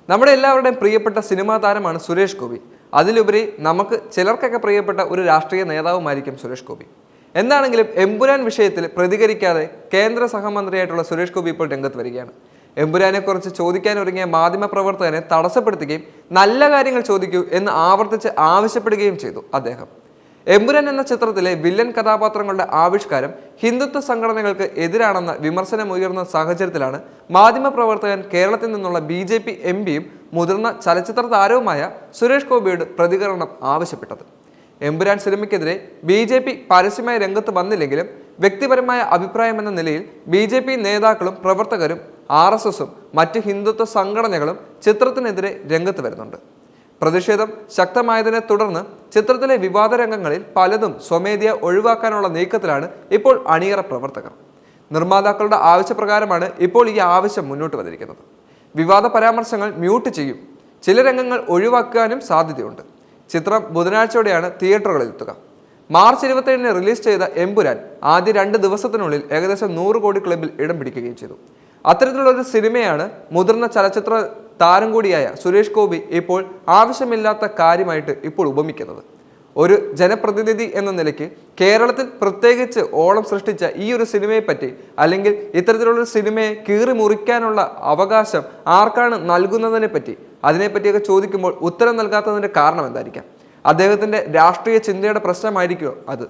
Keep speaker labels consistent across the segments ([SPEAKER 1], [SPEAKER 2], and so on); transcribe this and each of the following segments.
[SPEAKER 1] നമ്മുടെ എല്ലാവരുടെയും പ്രിയപ്പെട്ട സിനിമാ താരമാണ് സുരേഷ് ഗോപി. അതിലുപരി നമുക്ക് ചിലർക്കൊക്കെ പ്രിയപ്പെട്ട ഒരു രാഷ്ട്രീയ നേതാവുമായിരിക്കും സുരേഷ് ഗോപി. എന്താണെങ്കിലും എമ്പുരാൻ വിഷയത്തിൽ പ്രതികരിക്കാതെ കേന്ദ്ര സഹമന്ത്രിയായിട്ടുള്ള സുരേഷ് ഗോപി ഇപ്പോൾ രംഗത്ത് വരികയാണ്. എമ്പുരാനെക്കുറിച്ച് ചോദിക്കാൻ ഒരുങ്ങിയ മാധ്യമപ്രവർത്തകനെ തടസ്സപ്പെടുത്തുകയും നല്ല കാര്യങ്ങൾ ചോദിക്കൂ എന്ന് ആവർത്തിച്ച് ആവശ്യപ്പെടുകയും ചെയ്തു അദ്ദേഹം. എമ്പുരാൻ എന്ന ചിത്രത്തിലെ വില്ലൻ കഥാപാത്രങ്ങളുടെ ആവിഷ്കാരം ഹിന്ദുത്വ സംഘടനകൾക്ക് എതിരാണെന്ന വിമർശനമുയർന്ന സാഹചര്യത്തിലാണ് മാധ്യമപ്രവർത്തകൻ കേരളത്തിൽ നിന്നുള്ള BJP MPയും മുതിർന്ന ചലച്ചിത്ര താരവുമായ സുരേഷ് ഗോപിയോട് പ്രതികരണം ആവശ്യപ്പെട്ടത്. എമ്പുരാൻ സിനിമയ്ക്കെതിരെ BJP പരസ്യമായി രംഗത്ത് വന്നില്ലെങ്കിലും വ്യക്തിപരമായ അഭിപ്രായമെന്ന നിലയിൽ BJP നേതാക്കളും പ്രവർത്തകരും RSSും മറ്റ് ഹിന്ദുത്വ സംഘടനകളും ചിത്രത്തിനെതിരെ രംഗത്ത് വരുന്നുണ്ട്. പ്രതിഷേധം ശക്തമായതിനെ തുടർന്ന് ചിത്രത്തിലെ വിവാദ രംഗങ്ങളിൽ പലതും സ്വമേധയാ ഒഴിവാക്കാനുള്ള നീക്കത്തിലാണ് ഇപ്പോൾ അണിയറ പ്രവർത്തകർ. നിർമ്മാതാക്കളുടെ ആവശ്യപ്രകാരമാണ് ഇപ്പോൾ ഈ ആവശ്യം മുന്നോട്ട് വന്നിരിക്കുന്നത്. വിവാദ പരാമർശങ്ങൾ മ്യൂട്ട് ചെയ്യും, ചില രംഗങ്ങൾ ഒഴിവാക്കാനും സാധ്യതയുണ്ട്. ചിത്രം ബുധനാഴ്ചയോടെയാണ് തിയേറ്ററുകളിൽ എത്തുക. മാർച്ച് 27-ന് റിലീസ് ചെയ്ത എമ്പുരാൻ ആദ്യ 2 ദിവസത്തിനുള്ളിൽ ഏകദേശം 100 കോടി ക്ലബിൽ ഇടം പിടിക്കുകയും ചെയ്തു. അത്തരത്തിലുള്ള ഒരു സിനിമയാണ് മുതിർന്ന ചലച്ചിത്ര താരം കൂടിയായ സുരേഷ് ഗോപി ഇപ്പോൾ ആവശ്യമില്ലാത്ത കാര്യമായിട്ട് ഇപ്പോൾ ഉപമിക്കുന്നത്. ഒരു ജനപ്രതിനിധി എന്ന നിലയ്ക്ക് കേരളത്തിൽ പ്രത്യേകിച്ച് ഓളം സൃഷ്ടിച്ച ഈ ഒരു സിനിമയെപ്പറ്റി, അല്ലെങ്കിൽ ഇത്തരത്തിലുള്ളൊരു സിനിമയെ കീറി മുറിക്കാനുള്ള അവകാശം ആർക്കാണ് നൽകുന്നതിനെ പറ്റി, അതിനെപ്പറ്റിയൊക്കെ ചോദിക്കുമ്പോൾ ഉത്തരം നൽകാത്തതിൻ്റെ കാരണം എന്തായിരിക്കാം? അദ്ദേഹത്തിൻ്റെ രാഷ്ട്രീയ ചിന്തയുടെ പ്രശ്നമായിരിക്കുമോ അത്?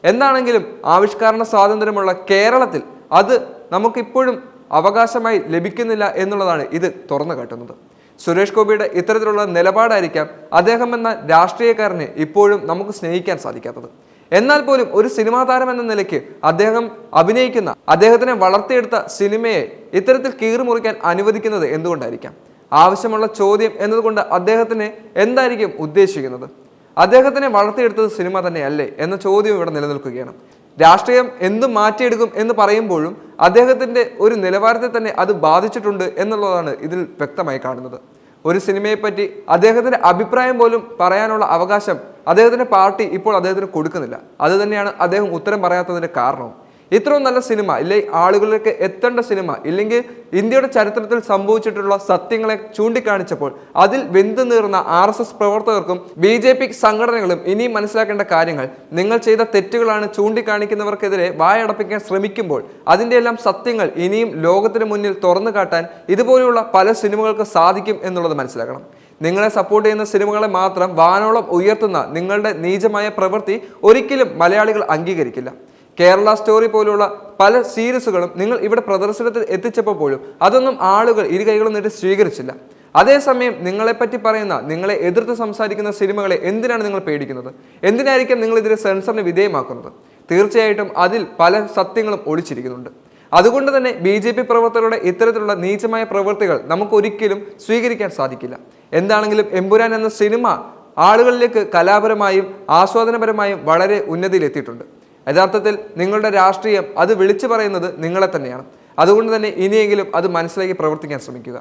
[SPEAKER 1] എന്താണെങ്കിലും ആവിഷ്കരണ സ്വാതന്ത്ര്യമുള്ള കേരളത്തിൽ അത് നമുക്കിപ്പോഴും അവകാശമായി ലഭിക്കുന്നില്ല എന്നുള്ളതാണ് ഇത് തുറന്നു കാട്ടുന്നത്. സുരേഷ് ഗോപിയുടെ ഇത്തരത്തിലുള്ള നിലപാടായിരിക്കാം അദ്ദേഹം എന്ന രാഷ്ട്രീയക്കാരനെ ഇപ്പോഴും നമുക്ക് സ്നേഹിക്കാൻ സാധിക്കാത്തത്. എന്നാൽ പോലും ഒരു സിനിമാ താരം എന്ന നിലയ്ക്ക് അദ്ദേഹം അഭിനയിക്കുന്ന, അദ്ദേഹത്തിനെ വളർത്തിയെടുത്ത സിനിമയെ ഇത്തരത്തിൽ കീറിമുറിക്കാൻ അനുവദിക്കുന്നത് എന്തുകൊണ്ടായിരിക്കാം? ആവശ്യമുള്ള ചോദ്യം എന്നതുകൊണ്ട് അദ്ദേഹത്തിനെ എന്തായിരിക്കും ഉദ്ദേശിക്കുന്നത്? അദ്ദേഹത്തിനെ വളർത്തിയെടുത്തത് സിനിമ തന്നെയല്ലേ എന്ന ചോദ്യം ഇവിടെ നിലനിൽക്കുകയാണ്. രാഷ്ട്രീയം എന്തും മാറ്റിയെടുക്കും എന്ന് പറയുമ്പോഴും അദ്ദേഹത്തിൻ്റെ ഒരു നിലവാരത്തെ തന്നെ അത് ബാധിച്ചിട്ടുണ്ട് എന്നുള്ളതാണ് ഇതിൽ വ്യക്തമായി കാണുന്നത്. ഒരു സിനിമയെപ്പറ്റി അദ്ദേഹത്തിൻ്റെ അഭിപ്രായം പോലും പറയാനുള്ള അവകാശം അദ്ദേഹത്തിൻ്റെ പാർട്ടി ഇപ്പോൾ അദ്ദേഹത്തിന് കൊടുക്കുന്നില്ല. അത് തന്നെയാണ് അദ്ദേഹം ഉത്തരം പറയാത്തതിൻ്റെ കാരണവും. ഇത്രയും നല്ല സിനിമ, ഇല്ലെങ്കിൽ ആളുകളിലേക്ക് എത്തേണ്ട സിനിമ, ഇല്ലെങ്കിൽ ഇന്ത്യയുടെ ചരിത്രത്തിൽ സംഭവിച്ചിട്ടുള്ള സത്യങ്ങളെ ചൂണ്ടിക്കാണിച്ചപ്പോൾ അതിൽ വെന്തു നീർന്ന RSS പ്രവർത്തകർക്കും BJP സംഘടനകളും ഇനിയും മനസ്സിലാക്കേണ്ട കാര്യങ്ങൾ, നിങ്ങൾ ചെയ്ത തെറ്റുകളാണ് ചൂണ്ടിക്കാണിക്കുന്നവർക്കെതിരെ വായടപ്പിക്കാൻ ശ്രമിക്കുമ്പോൾ അതിൻ്റെ എല്ലാം സത്യങ്ങൾ ഇനിയും ലോകത്തിന് മുന്നിൽ തുറന്നു കാട്ടാൻ ഇതുപോലെയുള്ള പല സിനിമകൾക്ക് സാധിക്കും എന്നുള്ളത് മനസ്സിലാക്കണം. നിങ്ങളെ സപ്പോർട്ട് ചെയ്യുന്ന സിനിമകളെ മാത്രം വാനോളം ഉയർത്തുന്ന നിങ്ങളുടെ നീചമായ പ്രവൃത്തി ഒരിക്കലും മലയാളികൾ അംഗീകരിക്കില്ല. കേരള സ്റ്റോറി പോലുള്ള പല സീരീസുകളും നിങ്ങൾ ഇവിടെ പ്രദർശനത്തിൽ എത്തിച്ചപ്പോൾ പോലും അതൊന്നും ആളുകൾ ഇരു കൈകളും നീട്ടി സ്വീകരിച്ചില്ല. അതേസമയം നിങ്ങളെപ്പറ്റി പറയുന്ന, നിങ്ങളെ എതിർത്ത് സംസാരിക്കുന്ന സിനിമകളെ എന്തിനാണ് നിങ്ങൾ പേടിക്കുന്നത്? എന്തിനായിരിക്കും നിങ്ങൾ ഇതിനെ സെൻസറിന് വിധേയമാക്കുന്നത്? തീർച്ചയായിട്ടും അതിൽ പല സത്യങ്ങളും ഒളിച്ചിരിക്കുന്നുണ്ട്. അതുകൊണ്ട് തന്നെ BJP പ്രവർത്തകരുടെ ഇത്തരത്തിലുള്ള നീചമായ പ്രവൃത്തികൾ നമുക്ക് ഒരിക്കലും സ്വീകരിക്കാൻ സാധിക്കില്ല. എന്താണെങ്കിലും എമ്പുരാൻ എന്ന സിനിമ ആളുകളിലേക്ക് കലാപരമായും ആസ്വാദനപരമായും വളരെ ഉന്നതിയിലെത്തിയിട്ടുണ്ട്. യഥാർത്ഥത്തിൽ നിങ്ങളുടെ രാഷ്ട്രീയം അത് വിളിച്ചു പറയുന്നത് നിങ്ങളെ തന്നെയാണ്. അതുകൊണ്ട് തന്നെ ഇനിയെങ്കിലും അത് മനസ്സിലാക്കി പ്രവർത്തിക്കാൻ ശ്രമിക്കുക.